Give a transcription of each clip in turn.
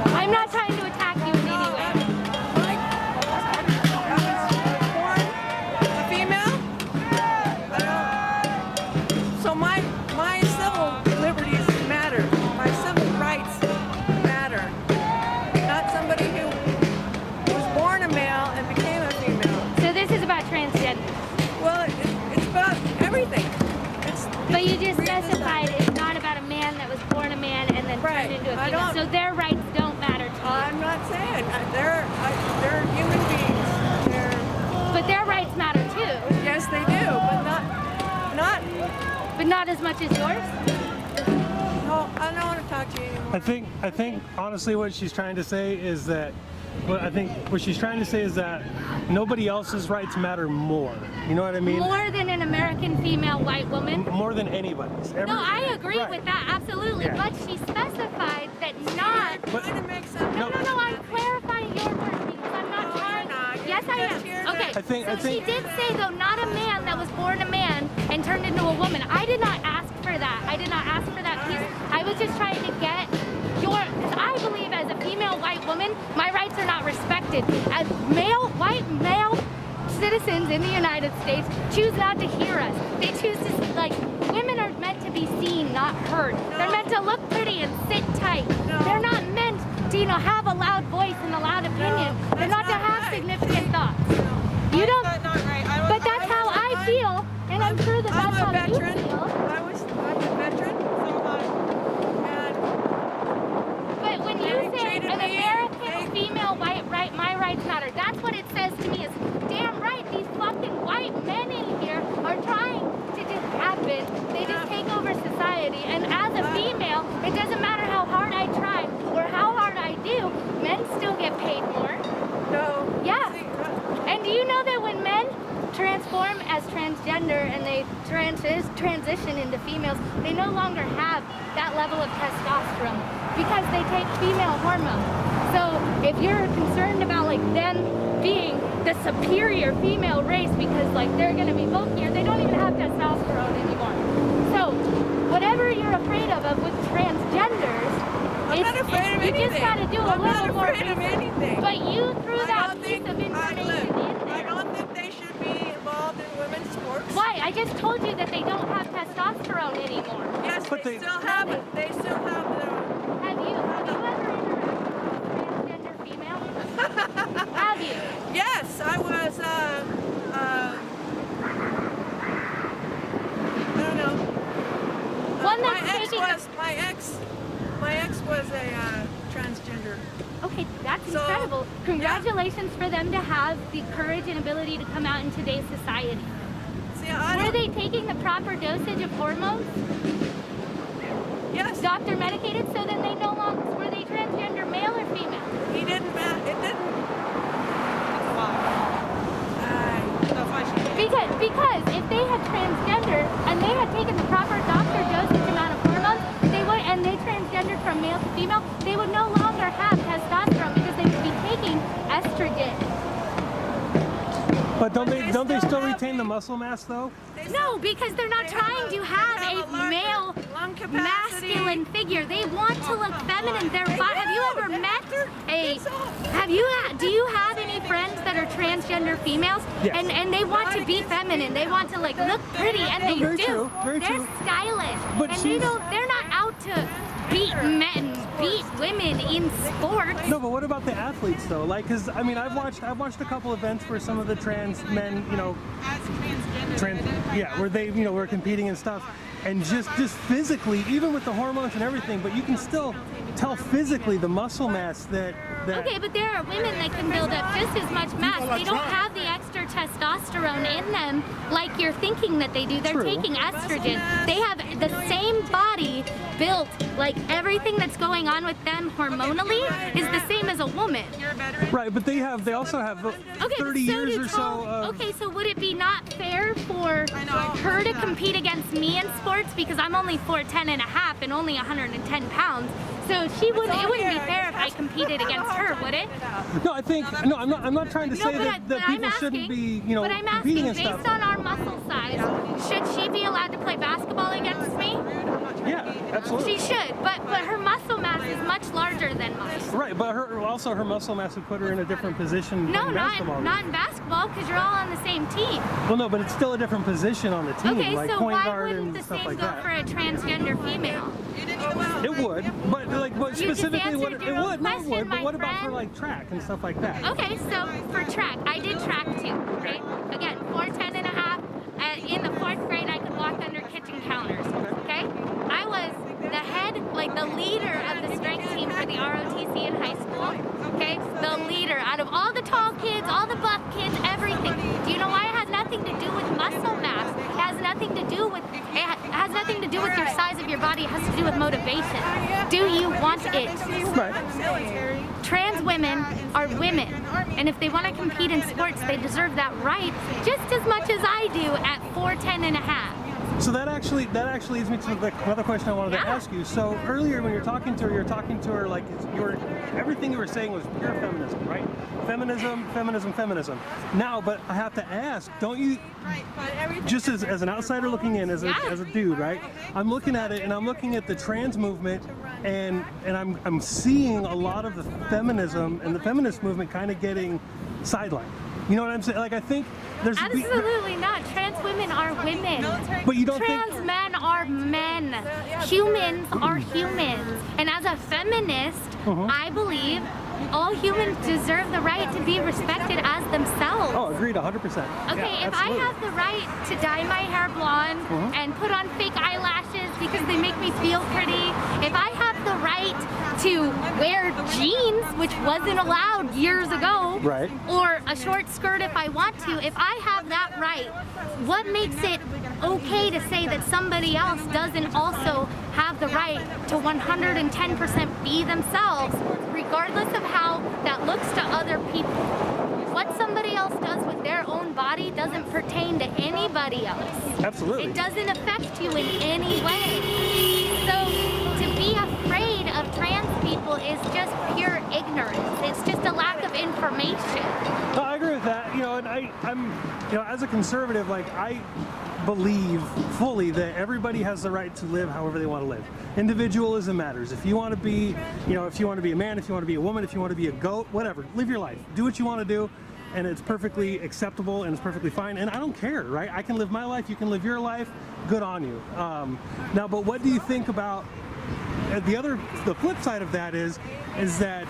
I'm not trying to attack you in any way. Born a female. So my civil liberties matter. My civil rights matter. Not somebody who was born a male and became a female. So this is about transgender. Well, it's about everything. But you just specified it's not about a man that was born a man and then Right. turned into a I female. don't- So their rights don't matter to you. I'm not saying they're human beings. But their rights matter too. Yes, they do, but not. But not as much as yours? No, I don't want to talk to you anymore. I think honestly what she's trying to say is that nobody else's rights matter more. You know what I mean? More than an American female white woman? More than anybody's. No, I agree Right. with that, absolutely. Yeah. But she specified that not. But- Trying to make some. No, I'm clarifying your words because I'm not No, trying. you're not. Yes, I You're just am. here Okay, to- I so think- she did say though, not a man that was born a man and turned into a woman. I did not ask for that. I did not ask for that piece. I was just trying to get your. Because I believe as a female white woman, my rights are not respected. As white male citizens in the United States choose not to hear us. They choose to, like, women are meant to be seen, not heard. They're meant to look pretty and sit tight. No. They're not meant to, have a loud voice and a loud opinion. They're that's not to not have right. significant thoughts. You don't, That's not right. but that's how I feel, and I'm sure that I'm that's a how you veteran. feel. I'm a veteran. And But when you They say treated an me- American female white right, my rights matter, that's what it says to me is, damn right, these fucking white men in here are trying to just happen. They just take over society. And as a female, it doesn't matter how hard I try or how hard I do, men still get paid more. no. Yeah. See, And do you know that when men transform as transgender and they transition into females, they no longer have that level of testosterone because they take female hormones. So if you're concerned about like them being the superior female race because like they're gonna be bulkier, they don't even have testosterone anymore. So whatever you're afraid of with transgenders, I'm not afraid of you anything. just gotta do a I'm little not more afraid of research. anything. But you threw I that don't piece think of information in there. I don't think they should be involved in women's sports. Why? I just told you that they don't have testosterone anymore. Yes, But they they- still have it. They still have Have you ever interacted with a transgender female? Have you? the. Yes, I was. I don't know. One my that's ex taking. was my ex was a transgender. Okay, that's So, incredible. Congratulations for them to have the courage and ability to come out in today's society. See, I Were don't. they taking the proper dosage of hormones? Yes, Doctor medicated, so then they no longer were they transgender, male or female? he didn't. It didn't. Because if they had transgender and they had taken the proper doctor dosage amount of hormones, they would, and they transgendered from male to female, they would no longer have testosterone because they would be taking estrogen. But don't But they they don't they still still have retain the- the muscle mass though? No, because they're not They trying to have a larger male lung capacity. masculine figure. They want to look feminine. Their They body. Have you do. ever They- met a? it's all- Do you have any friends that are transgender females? Yes. And they want to be feminine. They want to like look pretty, and they Very do. true, very They're true. stylish, But and they she's- don't. They're not out to beat men, beat women in sports. No, but what about the athletes though? Like, cause I mean, I've watched a couple events where some of the trans men, you know, where they, you know, were competing and stuff, and just physically, even with the hormones and everything, but you can still tell physically the muscle mass that. Okay, but there are women that can build up just as much mass. They don't have the extra testosterone in them like you're thinking that they do. They're True. taking estrogen. They have the same body built, like everything that's going on with them hormonally is the same as a woman. Right, but they also have Okay, 30 but so years do or so tall. of. Okay, so would it be not fair for her to compete against me in sports because I'm only 4'10" and a half and only 110 pounds? So she wouldn't. It wouldn't be fair if I competed against her, would it? No, I think no. I'm not trying to say that but people I'm shouldn't asking, be, you know, but I'm competing asking, and based stuff. on our muscle size, should she be allowed to play basketball against me? Yeah, absolutely. She should, but her muscle mass is much larger than mine. Right, but her muscle mass would put her in a different position No, in basketball. not in basketball, because you're all on the same team. Well, no, but it's still a different position on the team, Okay, like so point why guard wouldn't and the stuff same like go that. for a transgender female? It would, but like, what You just specifically? What answered it your own would, no, it question, would. But my what about for friend. like track and stuff like that? Okay, so for track, I did track too, okay? Again, 4'10" and a half. In the 4th grade, I could walk under kitchen counters, okay? I was the head, like the leader of the strength team for the ROTC in high school, okay? The leader out of all the tall kids, all the buff kids, everything. Do you know why? It has nothing to do with muscle mass. It has nothing to do with, your size of your body. It has to do with motivation. Do you want it? Right. Trans women are women, and if they want to compete in sports, they deserve that right just as much as I do at 4'10" and a half. So that actually leads me to another question I wanted to Yeah. ask you. So earlier when you're talking to her like everything you were saying was pure feminism, right? Feminism. Now, but I have to ask, don't you, just as an outsider looking in, as a dude, right? I'm looking at it and I'm looking at the trans movement and I'm seeing a lot of the feminism and the feminist movement kind of getting sidelined. You know what I'm saying? Like, I think there's Absolutely not. Trans women are women. But you don't Trans think men are men. Humans are humans. And as a feminist, I believe all humans deserve the right to be respected as themselves. Oh, agreed 100%. Okay, Yeah, if absolutely. I have the right to dye my hair blonde and put on fake eyelashes because they make me feel pretty, if I have the right to wear jeans, which wasn't allowed years ago, Right. or a short skirt if I want to, if I have that right, what makes it okay to say that somebody else doesn't also have the right to 110% be themselves, regardless of how that looks to other people? What somebody else does with their own body doesn't pertain to anybody else. Absolutely. It doesn't affect you in any way. So to be afraid of trans people is just pure ignorance. It's just a lack of information. No, I agree with that. You know, and I'm, you know, as a conservative, like I believe fully that everybody has the right to live however they want to live. Individualism matters. If you want to be, you know, if you want to be a man, if you want to be a woman, if you want to be a goat, whatever, live your life. Do what you want to do, and it's perfectly acceptable and it's perfectly fine. And I don't care, right? I can live my life. You can live your life. Good on you. Now, but what do you think about the flip side of that is that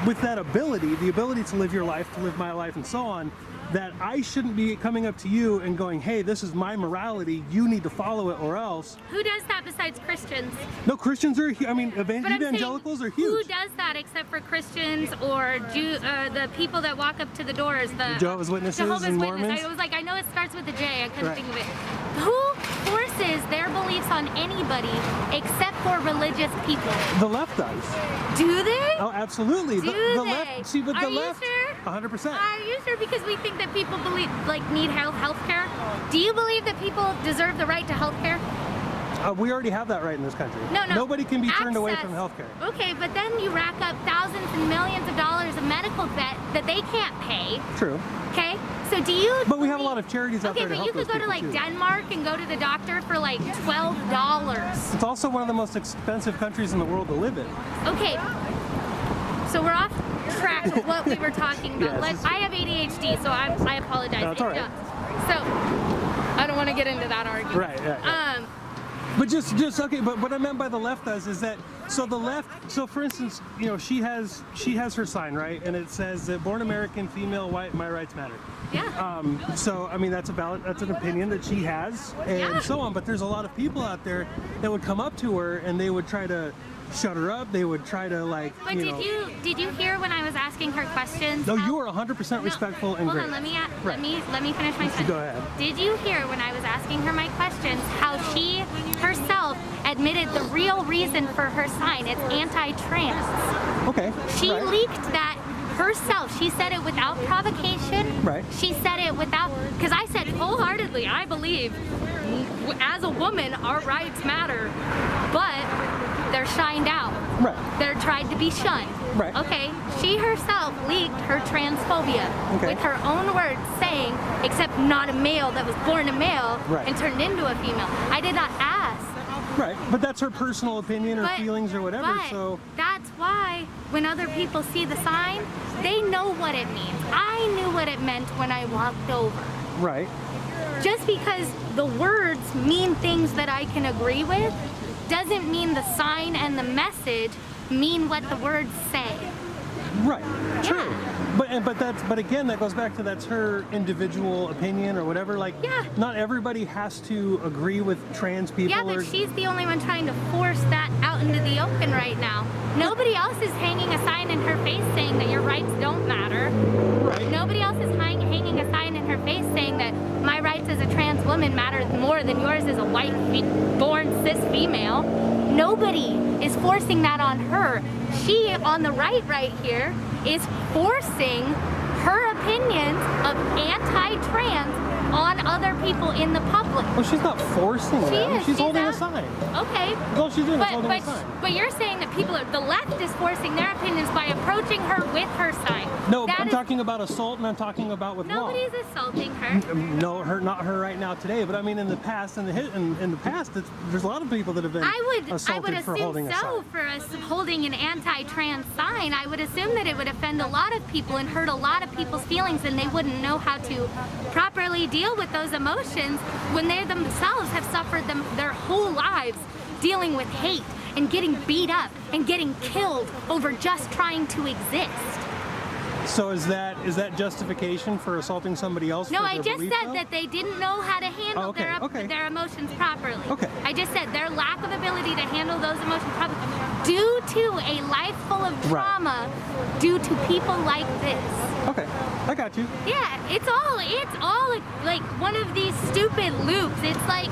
with that ability, the ability to live your life, to live my life, and so on, that I shouldn't be coming up to you and going, hey, this is my morality, you need to follow it or else. Who does that besides Christians? No, Christians are, I mean, But I'm saying, evangelicals are who huge. does that except for Christians or the people that walk up to the doors? The Jehovah's Witnesses Jehovah's and Witness. Mormons? I was like, I know it starts with a J. I couldn't Right. think of it. Who forces their beliefs on anybody except for religious people? The left does. Do they? Oh, absolutely. Do the they? left, see, but Are the you left, sure? 100%. Are you sure? Because we think that people need health care. Do you believe that people deserve the right to health care? We already have that right in this country. No. Nobody can be turned away Access. from healthcare. Okay, but then you rack up thousands and millions of dollars of medical debt that they can't pay. True. Okay, so do you? But we have a lot of charities out Okay, there to but help you could those go to people, like too. Denmark and go to the doctor for like $12. It's also one of the most expensive countries in the world to live in. Okay, so we're off track of what we were talking about. Yeah, this is- I have ADHD, so I apologize. No, it's all right. So I don't want to get into that argument. Right. But just okay. But what I meant by the left is that so the left. So for instance, you know, she has her sign, right, and it says that born American, female, white, my rights matter. Yeah. So I mean that's an opinion that she has and Yeah. so on. But there's a lot of people out there that would come up to her and they would try to shut her up. They would try to like. But did you hear when I was asking her questions? No, how- you were 100% respectful and Hold great. on, let me Right. finish my sentence. Go ahead. Did you hear when I was asking her my questions how she herself admitted the real reason for her sign? It's anti-trans. Okay. She right. leaked that herself. She said it without provocation. Right. She said it without, because I said wholeheartedly, I believe as a woman our rights matter, but they're shined out. Right. They're tried to be shunned. Right. Okay. She herself leaked her transphobia Okay. with her own words saying, except not a male that was born a male Right. and turned into a female. I did not ask. Right. But that's her personal opinion or But- feelings or whatever. but So that's why when other people see the sign, they know what it means. I knew what it meant when I walked over. right. Just because the words mean things that I can agree with doesn't mean the sign and the message mean what the words say. Right. True. Yeah. But again, that goes back to that's her individual opinion or whatever. Like, Yeah. not everybody has to agree with trans people. Yeah, or, but she's the only one trying to force that out into the open right now. Nobody else is hanging a sign in her face saying that your rights don't matter. right. Nobody else is hanging a sign in her face saying that my rights as a trans woman matter more than yours as a white born cis female. Nobody is forcing that on her. She, on the right here, is forcing her opinions of anti-trans on other people in the public. Well, she's not forcing She them. is. She's She's holding a out- sign. Okay. That's all she's doing is holding a sign. But you're saying that the left is forcing their opinions by approaching her with her sign. No, That I'm is- talking about assault, and I'm talking about with law. Nobody's assaulting her. No, not her right now today, but I mean in the past, in the past, there's a lot of people that have been I would assaulted for holding assume a so sign. for us holding an anti-trans sign. I would assume that it would offend a lot of people and hurt a lot of people's feelings, and they wouldn't know how to properly deal with those emotions when they themselves have suffered their whole lives dealing with hate and getting beat up and getting killed over just trying to exist. So is that justification for assaulting somebody else? No, for I their just belief, said though? that they didn't know how to handle Oh, okay, okay. their emotions properly. Okay. I just said their lack of ability to handle those emotions properly due to a life full of Right. trauma due to people like this. Okay, I got you. Yeah, it's all like one of these stupid loops. It's like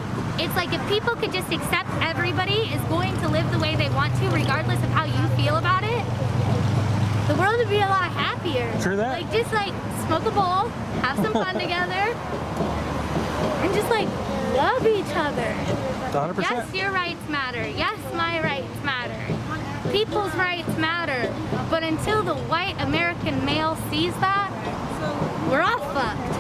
if people could just accept everybody is going to live the way they want to regardless of how you feel about it, the world would be a lot happier. True that. Like just like smoke a bowl, have some fun together, and just like love each other. 100%. Yes, your rights matter. Yes, my rights matter. People's rights matter. But until the white American male sees that, we're all fucked.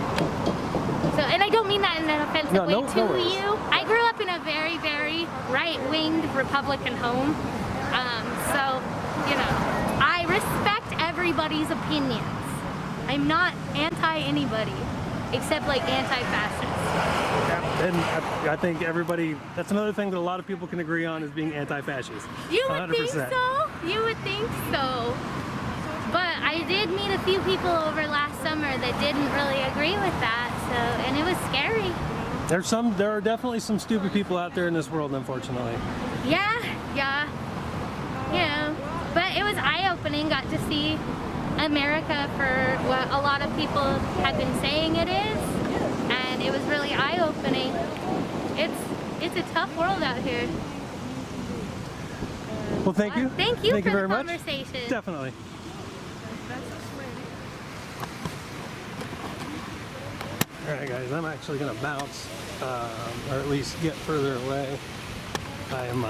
So, and I don't mean that in an offensive No, way no to worries. you. I grew up in a very, very right-winged Republican home. So, you know, I respect everybody's opinions. I'm not anti-anybody, except like anti-fascist. And I think everybody, that's another thing that a lot of people can agree on is being anti-fascist. You would 100%. think so. You would think so. But I did meet a few people over last summer that didn't really agree with that. So, and it was scary. There are definitely some stupid people out there in this world, unfortunately. Yeah. You know, but it was eye-opening. Got to see America for what a lot of people have been saying it is, and it was really eye-opening. It's a tough world out here. Well, thank you. Thank you Thank for you very the much. conversation. Definitely. All right, guys, I'm actually gonna bounce, or at least get further away. I'm